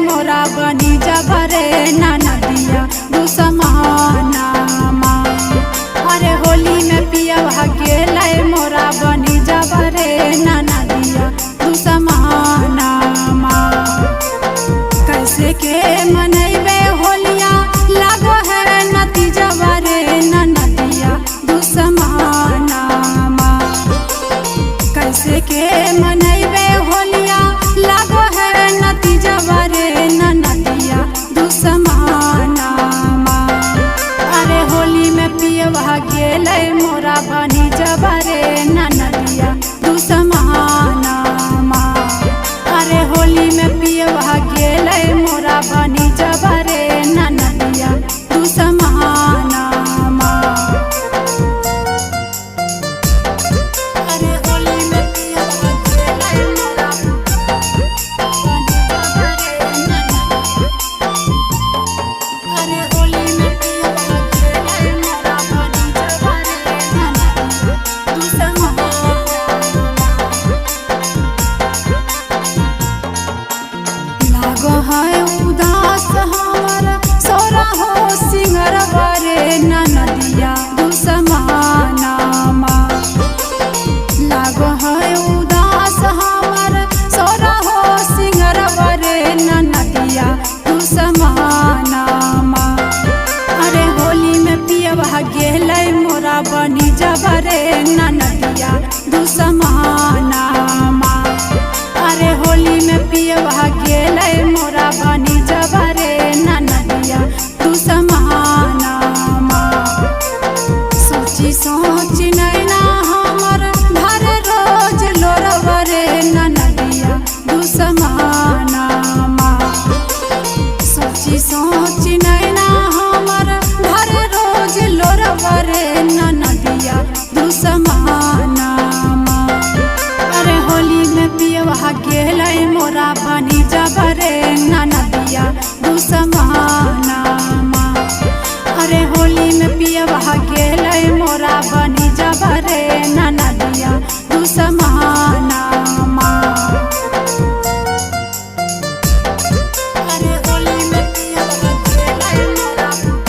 मोरा बनी जबरे ना नदिया दुसमानामा। अरे होली में पियवा गेलै मोरा बनी जबरे ना नदिया दुसमानामा। कैसे के मनैबे होलिया लागो है नती जबरे ना नदिया दुसमानामा। कैसे के मनैबे होलिया लागो है नती जबरे ना नदिया दुसमानामा। अरे होली में पियवा गेलै मोरा बनी जबरे ना नदिया दुसमानामा। अरे होली में पियवा गेलै मोरा बनी जबरे ना नदिया दुसमानामा। अरे होली में पियवा गेलै मोरा उदास हमर सोरा हो सिंगर बरे ना नदिया दुसमानामा। लागो है उदास हमर सोरा हो सिंगर बरे ना नदिया दुसमानामा। अरे होली में पियवा गेलै मोरा बनी जबरे ना नदिया दुसमानामा। अरे होली में पियवा गेलै मोरा बनी जबरे ना नदिया दुसमानामा। सोची सोची नैना हमर भर रोज लोरवरे ना नदिया दुसमानामा। सोची सोची नैना हमर भर रोज लोरवरे ना नदिया दुसमानामा। अरे होली में पियवा गेलै मोरा बनी जबरे ना नदिया दुसमानामा। अरे होली में पियवा गेलै मोरा बनी जबरे ना नदिया दुसमानामा। अरे होली में पियवा गेलै मोरा बनी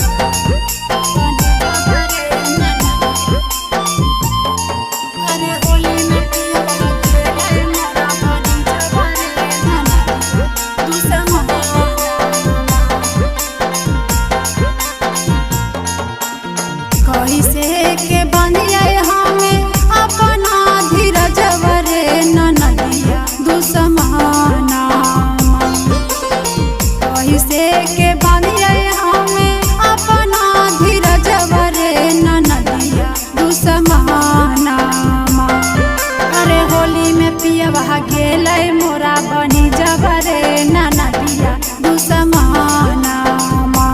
जबरे ना नदिया। अरे होली में पियवा गेलै मोरा बनी जबरे ना नदिया दुसमानामा। कैसे के बनिए हमें अपना धीरज बरे ना नदिया दुसमानामा। कैसे के बनिए हमें अपना धीरज बरे ना नदिया दुसमानामा। अरे होली में पियवा गेलै मोरा बनी जबरे ना नदिया दुसमानामा।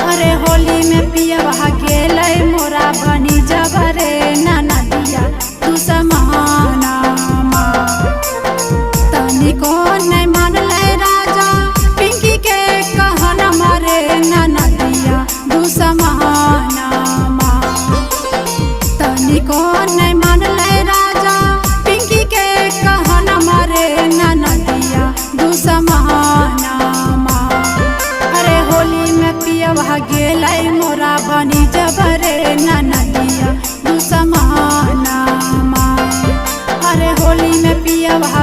अरे होली में पियवा गेलै मोरा बनी जबरे ना नदिया दुसमानामा। तनिको नहीं मानलै राजा पिंकी के कहन मरे ना नदिया दुसमानामा। तनिको नहीं मानलै राजा पिंकी के कहन मरे ना नदिया दुसमानामा। अरे होली में पियवा गेलै मोरा बनी जबरे ना नदिया दुसमानामा। अरे होली में पियवा